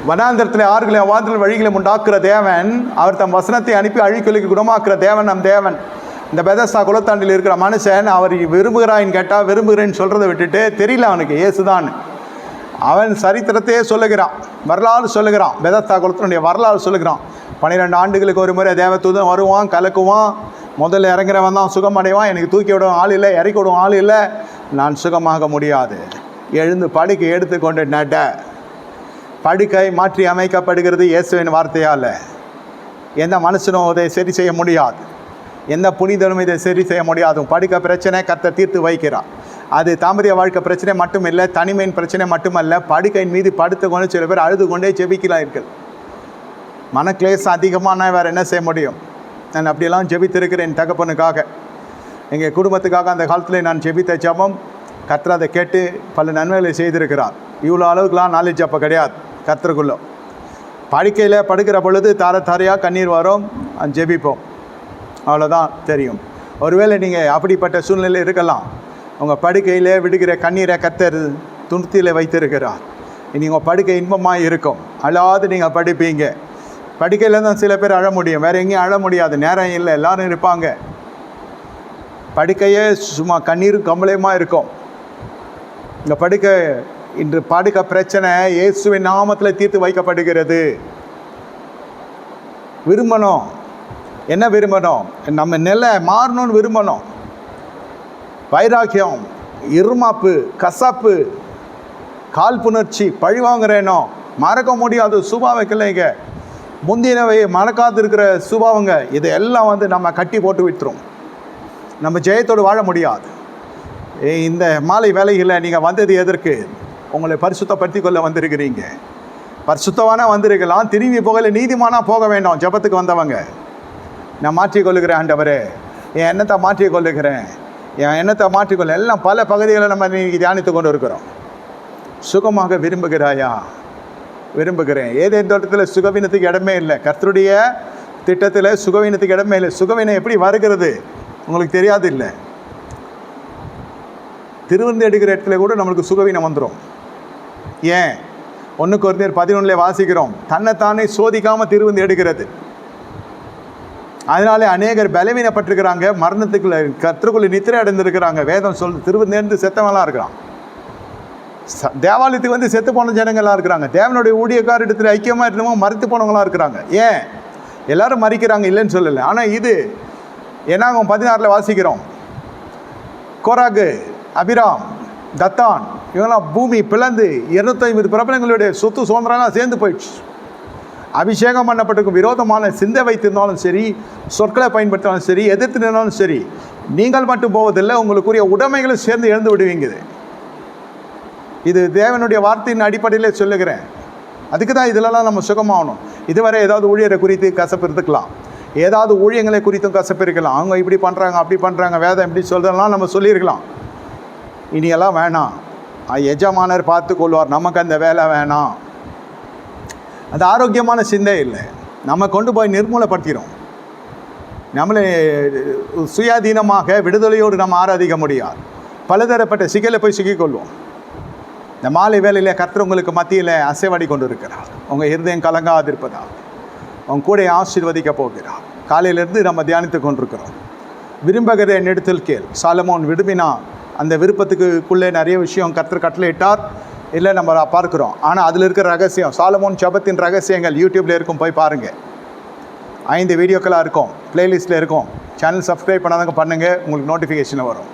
வனாந்திரத்தில் ஆறுகளை வாதில் வழிகளை உண்டாக்குற தேவன், அவர் தம் வசனத்தை அனுப்பி அழிக்கொலிக்கு குணமாக்குற தேவன் நம் தேவன். இந்த பெதஸ்தா குளத்தாண்டில் இருக்கிற மனுஷன் அவர் விரும்புகிறான்னு கேட்டால் விரும்புகிறேன்னு சொல்கிறத விட்டுட்டு தெரியல அவனுக்கு இயேசுதான். அவன் சரித்திரத்தையே சொல்லுகிறான், வரலாறு சொல்லுகிறான், பெதஸ்தா குளத்தினுடைய வரலாறு சொல்லுகிறான். 12 ஆண்டுகளுக்கு ஒரு முறை தேவதூதன் வருவான், கலக்குவான். முதல்ல இறங்குறவன் தான் சுகமடைவான். எனக்கு தூக்கி விடும் ஆள் இல்லை, இறக்கி விடும் ஆள் இல்லை, நான் சுகமாக முடியாது. எழுந்து படுக்கை எடுத்துக்கொண்டு நட. படுக்கை மாற்றி அமைக்கப்படுகிறது இயேசுவின் வார்த்தையால். எந்த மனுஷனும் இதை சரி செய்ய முடியாது, எந்த புனிதனும் இதை சரி செய்ய முடியாது. படுக்கை பிரச்சனை கர்த்தர் தீர்த்து வைக்கிறார். அது தாம்பரிய வாழ்க்கை பிரச்சனை மட்டும் இல்லை, தனிமையின் பிரச்சனை மட்டுமல்ல. படுக்கையின் மீது படுத்து கொண்டு சில பேர் அழுது கொண்டே ஜெபிக்கிறார்கள். மனக்லேசம் அதிகமாக வேறு என்ன செய்ய முடியும்? நான் அப்படியெல்லாம் ஜெபித்திருக்கிறேன் என் தகப்பனுக்காக, எங்கள் குடும்பத்துக்காக. அந்த காலத்தில் நான் ஜெபித்த ஜெபம் கர்த்தர் அதை கேட்டு பல நன்மைகளை செய்திருக்கிறார். இவ்வளோ அளவுக்குலாம் நாலேஜ் அப்போ கிடையாது கர்த்தருக்குள்ளே. படுக்கையில் படுக்கிற பொழுது தாரையாக கண்ணீர் வரும், ஜெபிப்போம், அவ்வளோதான் தெரியும். ஒருவேளை நீங்கள் அப்படிப்பட்ட சூழ்நிலை இருக்கலாம். உங்கள் படுக்கையில் விடுகிற கண்ணீரை கர்த்தர் துணித்தில் வைத்திருக்கிறார். இனி உங்கள் படுக்கை இன்பமாக இருக்கும், அழாது நீங்கள் படிப்பீங்க. படுக்கையில் தான் சில பேர் அழ முடியும், வேறு எங்கேயும் அழ முடியாது, நேரம் இல்லை, எல்லோரும் இருப்பாங்க. படுக்கையே சும்மா கண்ணீரும் கம்பளையுமாக இருக்கும். இந்த படுக்கை இன்று படுக்கை பிரச்சனை இயேசுவின் நாமத்தில் தீர்த்து வைக்கப்படுகிறது. விரும்பணும், என்ன விரும்பணும்? நம்ம நிலை மாறணும்னு விரும்பணும். வைராக்கியம், இருமாப்பு, கசப்பு, காழ்ப்புணர்ச்சி, பழிவாங்குறேனோ, மறக்க முடியாது சுபாவைக்கில்லைங்க, முந்தினவை மறக்காது இருக்கிற சுபாவங்க, இதையெல்லாம் நம்ம கட்டி போட்டு விட்டுரும். நம்ம ஜெயத்தோடு வாழ முடியாது. இந்த மாலை வேலைகளில் நீங்கள் வந்தது எதற்கு? உங்களை பரிசுத்தப்படுத்தி கொள்ள வந்திருக்கிறீங்க. பரிசுத்தவானா வந்திருக்கலாம், திரும்பி போகல நீதிமானாக போக வேண்டாம். ஜபத்துக்கு வந்தவங்க, நான் மாற்றிக்கொள்ளுகிறேன் ஆண்டவரே, என் எண்ணத்தை மாற்றிக்கொள்ளுகிறேன், என் எண்ணத்தை மாற்றிக்கொள்ள. எல்லாம் பல பகுதிகளை நம்ம இன்றைக்கி தியானித்து கொண்டு இருக்கிறோம். சுகமாக விரும்புகிறாயா? விரும்புகிறேன். ஏதேன் தோட்டத்தில் சுகவீனத்துக்கு இடமே இல்லை. கர்த்தருடைய திட்டத்தில் சுகவீனத்துக்கு இடமே இல்லை. சுகவீனம் எப்படி வருகிறது உங்களுக்கு தெரியாது இல்லை. திருவிருந்து எடுக்கிற இடத்துல கூட நம்மளுக்கு சுகவீனம் வந்துடும். ஏன்? 1 கொரிந்தியர் 11 வாசிக்கிறோம், தன்னைத்தானே சோதிக்காமல் திருவிருந்து எடுக்கிறது. அதனாலே அநேகர் பலவீனப்பட்டிருக்கிறாங்க, மரணத்துக்குள்ள கர்த்தருக்குள்ளே நித்திரை அடைந்திருக்கிறாங்க. வேதம் திருவிருந்து செத்தவங்களாம் இருக்கிறான். தேவாலயத்துக்கு செத்து போன ஜனங்களாக இருக்கிறாங்க. தேவனுடைய ஊழியக்கார இடத்துல ஐக்கியமாக இருந்தவங்க மறைத்து போனவங்களாக இருக்கிறாங்க. ஏன்? எல்லாரும் மறிக்கிறாங்க, இல்லைன்னு சொல்லலை. ஆனால் இது என்னாகும் 16 வாசிக்கிறோம், கோராகு, அபிராம், தத்தான், இவங்களாம் பூமி பிளந்து 250 பிரபலங்களுடைய சொத்து சுதந்திரம்லாம் சேர்ந்து போயிடுச்சு. அபிஷேகம் பண்ணப்பட்டிருக்கும் விரோதமான சிந்தை வைத்திருந்தாலும் சரி, சொற்களை பயன்படுத்தினாலும் சரி, எதிர்த்து நின்றாலும் சரி, நீங்கள் மட்டும் போவதில்லை, உங்களுக்குரிய உடைமைகளும் சேர்ந்து எழுந்து விடுவீங்க. இது தேவனுடைய வார்த்தையின் அடிப்படையில் சொல்லுகிறேன். அதுக்கு தான் இதிலெல்லாம் நம்ம சுகமாகணும். இதுவரை ஏதாவது ஊழியரை குறித்து கசப்பு இருக்கலாம், ஏதாவது ஊழியங்களை குறித்தும் கசப்பு இருக்கலாம். அவங்க இப்படி பண்ணுறாங்க, அப்படி பண்ணுறாங்க, வேதம் இப்படி சொல்கிறதெல்லாம் நம்ம சொல்லியிருக்கலாம். இனியெல்லாம் வேணாம், எஜமானர் பார்த்து கொள்வார், நமக்கு அந்த வேலை வேணாம். அது ஆரோக்கியமான சிந்தை இல்லை. நம்ம கொண்டு போய் நிர்மூலப்படுத்திடும். நம்மளை சுயாதீனமாக விடுதலையோடு நம்ம ஆராதிக்க முடியாது. பலதரப்பட்ட சிக்கலை போய் சிக்கிக்கொள்வோம். இந்த மாலை வேலையில் கர்த்தர் உங்களுக்கு மத்தியில் அசைவாடி கொண்டு இருக்கிறார். உங்கள் இருதயம் கலங்காதிருப்பதா, உங்க கூட ஆசீர்வதிக்க போகிறார். காலையிலிருந்து நம்ம தியானித்து கொண்டிருக்கிறோம். விரும்புகிற என்னிடத்தில் கேள். சாலமோன் விரும்பினா அந்த விருப்பத்துக்குள்ளே நிறைய விஷயம் கர்த்தர் கட்டளையிட்டார், இல்லை நம்ம பார்க்குறோம். ஆனால் அதில் இருக்கிற ரகசியம், சாலமோன் ஜெபத்தின் ரகசியங்கள் யூடியூப்பில் இருக்கும், போய் பாருங்கள். 5 வீடியோக்களாக இருக்கும், ப்ளேலிஸ்ட்டில் இருக்கும். சேனல் சப்ஸ்கிரைப் பண்ணாதவங்க பண்ணுங்கள், உங்களுக்கு நோட்டிஃபிகேஷன் வரும்.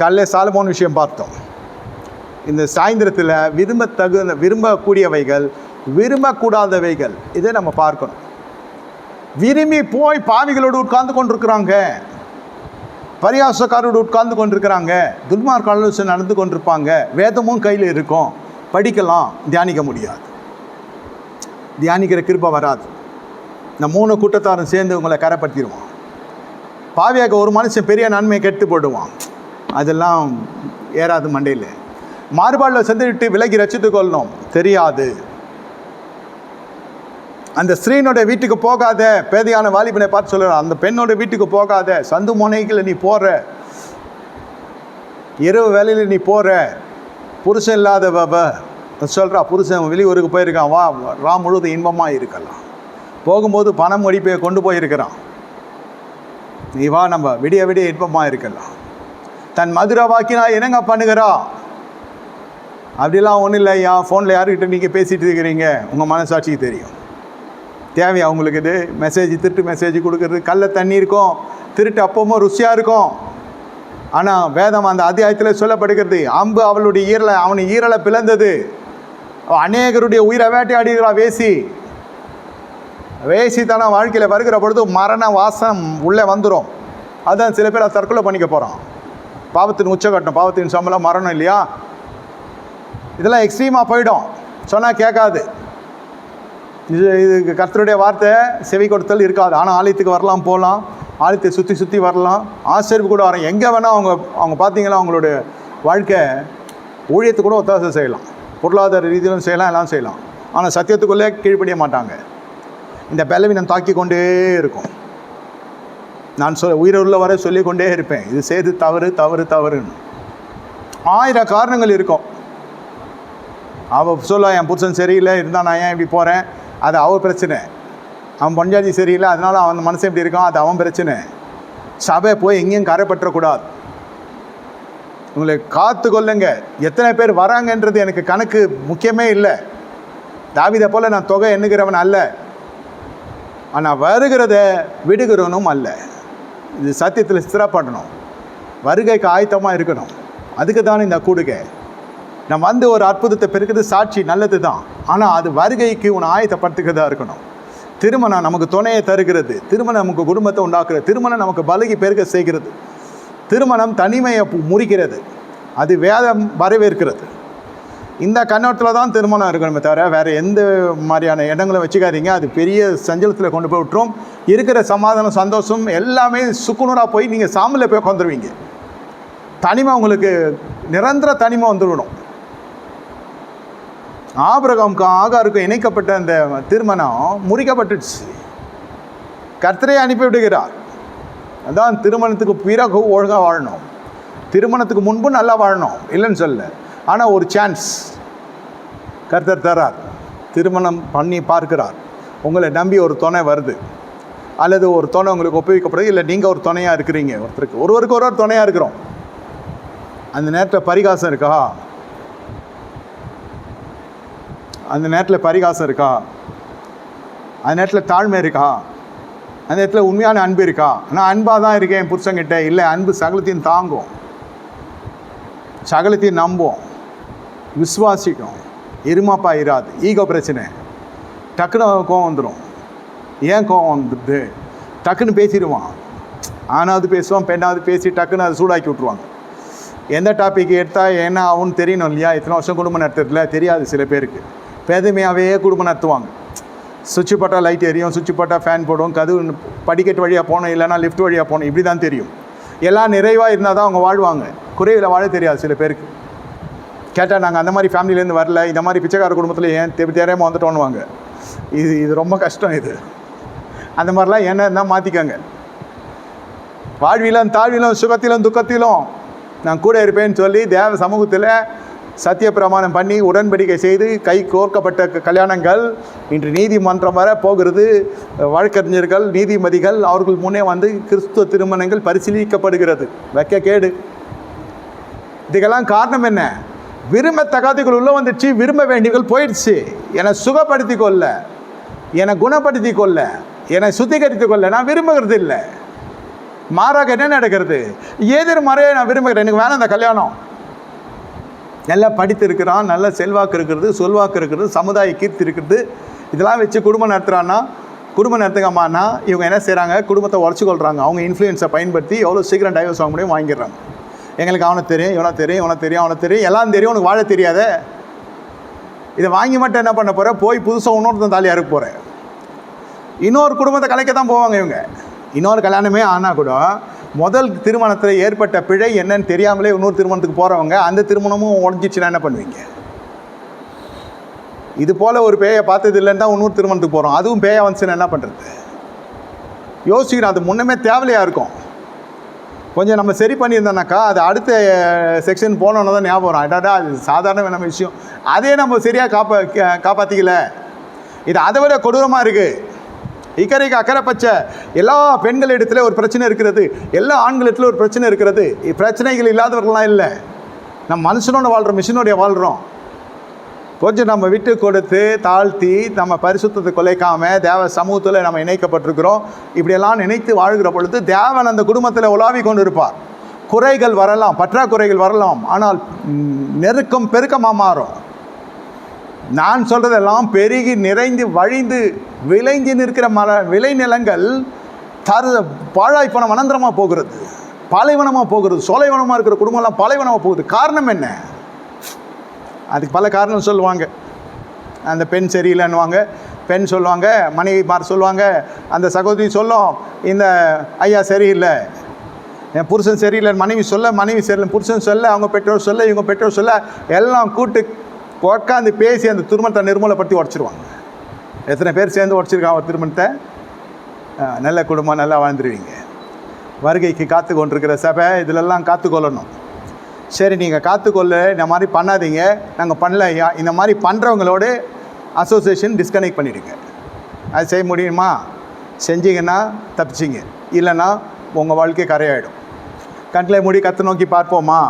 காலையில் சாலமோன் விஷயம் பார்த்தோம். இந்த சாயந்தரத்தில் விரும்பக்கூடியவைகள், விரும்பக்கூடாதவைகள், இதை நம்ம பார்க்கணும். விரும்பி போய் பாவிகளோடு உட்கார்ந்து கொண்டிருக்கிறாங்க, பரியாசக்காரோடு உட்கார்ந்து கொண்டிருக்கிறாங்க, துன்மார்க்க ஆலோசனை நடந்து கொண்டிருப்பாங்க. வேதமும் கையில் இருக்கும், படிக்கலாம், தியானிக்க முடியாது. தியானிக்கிற கிருபை வராது. இந்த 3 கூட்டத்தாரும் சேர்ந்து உங்களை கரைப்படுத்திடுவான். பாவியாக ஒரு மனுஷன் பெரிய நன்மை கெட்டு போடுவான், அதெல்லாம் ஏறாது மண்டையில். மாறுபாடில் சென்றுவிட்டு விலகி ரசித்து கொள்ளணும், தெரியாது. அந்த ஸ்திரீனுடைய வீட்டுக்கு போகாத, பேதையான வாலிபனை பார்த்து சொல்கிறார், அந்த பெண்ணோட வீட்டுக்கு போகாத, சந்து முனைகளை நீ போகிற, இரவு வேலையில் நீ போகிற, புருஷன் இல்லாதவ சொல்கிறா, புருஷன் வெளியூருக்கு போயிருக்கான், வா முழுவதும் இன்பமாக இருக்கலாம். போகும்போது பணம் ஒடிப்பை கொண்டு போயிருக்கிறான், நீ வா நம்ம விடிய விடிய இன்பமாக இருக்கலாம். தன் மதுரை வாக்கினா என்னங்க பண்ணுகிறா? அப்படிலாம் ஒன்றும் இல்லை ஐயா, ஃபோனில் யாருக்கிட்ட நீங்கள் பேசிகிட்டு இருக்கிறீங்க, உங்கள் மனசாட்சிக்கு தெரியும். தேவையா உங்களுக்கு இது? மெசேஜ் திருட்டு மெசேஜ் கொடுக்குறது, கல்ல தண்ணி இருக்கும், திருட்டு அப்பவும் ருசியாக இருக்கும். ஆனால் வேதம் அந்த அத்தியாயத்தில் சொல்லப்படுகிறது, அம்பு அவளுடைய ஈரலை, அவனு ஈரலை பிளந்தது. அநேகருடைய உயிரை வேட்டையாடுகிறா வேசித்தனம் வாழ்க்கையில் வருகிற பொழுது மரண வாசம் உள்ளே வந்துடும். அதுதான் சில பேர் தற்கொலை பண்ணிக்க போகிறான். பாவத்தின் உச்சகட்டம், பாவத்தின் சம்பளம் மரணம் இல்லையா? இதெல்லாம் எக்ஸ்ட்ரீமாக போயிடும், சொன்னால் கேட்காது. இது கர்த்தருடைய வார்த்தை செவி கொடுத்தல் இருக்காது. ஆனால் ஆலயத்துக்கு வரலாம், போகலாம், ஆலயத்தை சுற்றி சுற்றி வரலாம், ஆசிரியப்பு கூட வரேன், எங்கே வேணால் அவங்க பார்த்தீங்கன்னா அவங்களுடைய வாழ்க்கை ஊழியத்துக்கு கூட ஒத்தாசை செய்யலாம், பொருளாதார ரீதியிலும் செய்யலாம், எல்லாம் செய்யலாம். ஆனால் சத்தியத்துக்குள்ளே கீழ்ப்படிய மாட்டாங்க. இந்த பலவீனம் தாக்கி கொண்டே இருக்கும். நான் உயிருள்ள வரை சொல்லி கொண்டே இருப்பேன், இது செய்து தவறு தவறு தவறுன்னு. 1000 காரணங்கள் இருக்கும். அவள் சொல்ல, என் புருஷன் சரியில்லை இருந்தால் நான் ஏன் இப்படி போகிறேன், அது அவள் பிரச்சனை. அவன் பஞ்சாதி சரியில்லை அதனால் அவன் மனசு எப்படி இருக்கான், அது அவன் பிரச்சனை. சபை போய் எங்கேயும் கரைப்பற்றக்கூடாது. உங்களை காத்து கொள்ளுங்க. எத்தனை பேர் வராங்கன்றது எனக்கு கணக்கு முக்கியமே இல்லை. தாவீதை போல் நான் தொகை எண்ணுகிறவன் அல்ல, ஆனால் வருகிறத விடுகிறவனும் அல்ல. இது சத்தியத்தில் ஸ்திரப்படணும், வருகைக்கு ஆயத்தமாக இருக்கணும். அதுக்கு தான் இந்த கூடுகை. நம்ம வந்து ஒரு அற்புதத்தை பெருக்கிறது சாட்சி நல்லது தான், ஆனால் அது வருகைக்கு உன்னை ஆயத்தப்படுத்துக்கிறதா இருக்கணும். திருமணம் நமக்கு துணையை தருகிறது, திருமணம் நமக்கு குடும்பத்தை உண்டாக்குறது, திருமணம் நமக்கு பலகி பெருக்க செய்கிறது, திருமணம் தனிமையை முறிக்கிறது, அது வேதம் வரவேற்கிறது. இந்த கண்ணோட்டத்தில் தான் திருமணம் இருக்கணுமே தவிர வேறு எந்த மாதிரியான இடங்களை வச்சுக்காதீங்க. அது பெரிய சஞ்சலத்தில் கொண்டு போய் விட்டுரும். இருக்கிற சமாதானம் சந்தோஷம் எல்லாமே சுக்குநூறாக போய் நீங்கள் சாமியில் போய் உட்காந்துருவீங்க. தனிமை உங்களுக்கு நிரந்தர தனிமை வந்துவிடும். ஆபிரகாமுக்கும் ஆகாருக்கும் இணைக்கப்பட்ட அந்த திருமணம் முறிக்கப்பட்டுடுச்சு. கர்த்தரை அனுப்பிவிடுகிறார். அதான் திருமணத்துக்கு பிறகு ஒழுங்காக வாழணும், திருமணத்துக்கு முன்பு நல்லா வாழணும், இல்லைன்னு சொல்ல. ஆனால் ஒரு சான்ஸ் கர்த்தர் தரார். திருமணம் பண்ணி பார்க்கிறார். உங்களை நம்பி ஒரு துணை வருது, அல்லது ஒரு துணை உங்களுக்கு ஒப்புவிக்கப்படுது, இல்லை நீங்கள் ஒரு துணையாக இருக்கிறீங்க. ஒருவருக்கு ஒரு துணையாக இருக்கிறோம். அந்த நேரத்தில் பரிகாசம் இருக்கா? அந்த நேரத்தில் பரிகாசம் இருக்கா? அந்த நேரத்தில் தாழ்மை இருக்கா? அந்த நேரத்தில் உண்மையான அன்பு இருக்கா? நான் அன்பாக தான் இருக்கேன் என் புருஷங்கிட்ட. இல்லை, அன்பு சகலத்தையும் தாங்கும், சகலத்தையும் நம்பும், விசுவாசிக்கும், இருமாப்பா இராது. ஈகோ பிரச்சனை, டக்குன்னு கோவம் வந்துடும். ஏன் கோவம் வந்துடுது? டக்குன்னு பேசிடுவான். ஆனாவது பேசுவான், பெண்ணாவது பேசி டக்குன்னு அதை சூடாக்கி விட்ருவாங்க. எந்த டாபிக் எடுத்தால் என்ன ஆகும்னு தெரியணும் இல்லையா? இத்தனை வருஷம் குடும்பம் நடத்துறதுல தெரியாது. சில பேருக்கு பேதமையாகவே குடும்பம் நடத்துவாங்க. சுவிட்சு போட்டால் லைட் எரியும், சுவிட்சு போட்டால் ஃபேன் போடும், கதவு படிக்கட்டு வழியாக போகணும், இல்லைனா லிஃப்ட் வழியாக போகணும், இப்படி தான் தெரியும். எல்லாம் நிறைவாக இருந்தால் தான் அவங்க வாழ்வாங்க. குறைவில் வாழ தெரியாது சில பேருக்கு. கேட்டால் நாங்கள் அந்த மாதிரி ஃபேமிலியிலேருந்து வரல, இந்த மாதிரி பிச்சைக்கார குடும்பத்தில் ஏன் தெரியாமல் வந்துட்டோன்னுவாங்க. இது ரொம்ப கஷ்டம். இது அந்த மாதிரிலாம் என்ன இருந்தால் மாற்றிக்கங்க. வாழ்விலும் தாழ்விலும் சுகத்திலும் துக்கத்திலும் நான் கூட இருப்பேன்னு சொல்லி தேவ சமூகத்தில் சத்திய பிரமாணம் பண்ணி உடன்படிக்கை செய்து கை கோர்க்கப்பட்ட கல்யாணங்கள் இன்று நீதிமன்றம் வர போகிறது. வழக்கறிஞர்கள், நீதிமதிகள் அவர்கள் முன்னே வந்து கிறிஸ்துவ திருமணங்கள் பரிசீலிக்கப்படுகிறது. வைக்க கேடு. இதுக்கெல்லாம் காரணம் என்ன? விரும்பத்தகாதிகள் உள்ள வந்துடுச்சு, விரும்ப வேண்டியவர்கள் போயிடுச்சு. என்னை சுகப்படுத்தி கொள்ள, என்னை குணப்படுத்தி கொள்ள, என்னை சுத்திகரித்து கொள்ள நான் விரும்புகிறது இல்லை. மாறாக என்ன நடக்கிறது? எதிர்மறையை நான் விரும்புகிறேன். எனக்கு வேணாம் அந்த கல்யாணம். நல்லா படித்து இருக்கிறான், நல்ல செல்வாக்கு இருக்கிறது, சொல்வாக்கு இருக்கிறது, சமுதாய கீர்த்தி இருக்கிறது, இதெல்லாம் வச்சு குடும்பம் நடத்துகிறான்னா, குடும்பம் நடத்துக்கம்மானா இவங்க என்ன செய்கிறாங்க? குடும்பத்தை உடச்சி கொள்கிறாங்க. அவங்க இன்ஃப்ளூயன்ஸை பயன்படுத்தி எவ்வளோ சீக்கிரம் டைவர்ஸ் வாங்க முடியும் வாங்கிடுறாங்க. எங்களுக்கு அவனை தெரியும், இவனை தெரியும், இவனை தெரியும், அவனை தெரியும், எல்லாம் தெரியும், உனக்கு வாழ தெரியாத. இதை வாங்கி மட்டும் என்ன பண்ண போகிற? போய் புதுசாக இன்னொருத்தன் தாலியாக இருக்க போகிறேன். இன்னொரு குடும்பத்தை கலைக்க தான் போவாங்க இவங்க. இன்னொரு கல்யாணமே ஆனால் கூட முதல் திருமணத்தில் ஏற்பட்ட பிழை என்னன்னு தெரியாமலே இன்னொரு திருமணத்துக்கு போகிறவங்க, அந்த திருமணமும் உடஞ்சிச்சுன்னா என்ன பண்ணுவீங்க? இது போல் ஒரு பேயை பார்த்தது இல்லைன்னு தான் இன்னொரு திருமணத்துக்கு போகிறோம். அதுவும் பேயை வந்துச்சுன்னா என்ன பண்ணுறது? யோசிக்கிறோம். அது முன்னமே தேவையாக இருக்கும். கொஞ்சம் நம்ம சரி பண்ணியிருந்தோம்னாக்கா அது அடுத்த செக்ஷன் போனோன்னு தான் ஞாபகம் வரும். அடாடா அது சாதாரண நம்ம விஷயம், அதே நம்ம சரியாக காப்பாற்றிக்கல. இது அதை விட கொடூரமாக இருக்குது. இக்கரைக்கு அக்கறை பச்சை எல்லா பெண்கள் இடத்துல ஒரு பிரச்சனை இருக்கிறது, எல்லா ஆண்கள் இடத்துல ஒரு பிரச்சனை இருக்கிறது. பிரச்சனைகள் இல்லாதவர்கள்லாம் இல்லை. நம்ம மனுஷனோட வாழ்கிறோம், மிஷினோடைய வாழ்கிறோம். கொஞ்சம் நம்ம விட்டு கொடுத்து தாழ்த்தி நம்ம பரிசுத்தத்தை கொலைக்காமல் தேவ சமூகத்தில் நம்ம இணைக்கப்பட்டிருக்கிறோம். இப்படியெல்லாம் நினைத்து வாழ்கிற பொழுது தேவன் அந்த குடும்பத்தில் உலாவி கொண்டு இருப்பார். குறைகள் வரலாம், பற்றாக்குறைகள் வரலாம், ஆனால் நெருக்கம் பெருக்கமாக மாறும். நான் சொல்கிறதெல்லாம் பெருகி நிறைந்து வழிந்து விளைஞ்சு நிற்கிற விளைநிலங்கள் பாழாய்ப்பன வனந்திரமாக போகிறது, பாலைவனமாக போகிறது. சோலைவனமாக இருக்கிற குடும்பம்லாம் பாலைவனமாக போகுது. காரணம் என்ன? அதுக்கு பல காரணம் சொல்லுவாங்க. அந்த பெண் சரியில்லைன்னுவாங்க, பெண் சொல்லுவாங்க, மனைவிமார் சொல்லுவாங்க, அந்த சகோதரி சொல்லும் இந்த ஐயா சரியில்லை, என் புருஷன் சரியில்லைன்னு மனைவி சொல்ல, மனைவி சரியில்லை புருஷன் சொல்ல, அவங்க பெற்றோர் சொல்ல, இவங்க பெற்றோர் சொல்ல, எல்லாம் கூட்டு உட்காந்து பேசி அந்த திருமணத்தை நிர்மூலப்படுத்தி உடச்சிருவாங்க. எத்தனை பேர் சேர்ந்து உடச்சிருக்காங்க ஒரு திருமணத்தை? நல்ல குடும்பம், நல்லா வாழ்ந்துருவீங்க. வருகைக்கு காத்து கொண்டிருக்கிற சபை இதிலெல்லாம் காத்துக்கொள்ளணும். சரி, நீங்கள் காத்துக்கொள்ள, இந்த மாதிரி பண்ணாதீங்க, நாங்கள் பண்ணல ஐயா, இந்த மாதிரி பண்ணுறவங்களோட அசோசியேஷன் டிஸ்கனெக்ட் பண்ணிவிடுங்க. அது செய்ய முடியுமா? செஞ்சிங்கன்னா தப்பிச்சிங்க, இல்லைன்னா உங்கள் வாழ்க்கை கரையாயிடும். கண்களை மூடி கற்று நோக்கி பார்ப்போமா?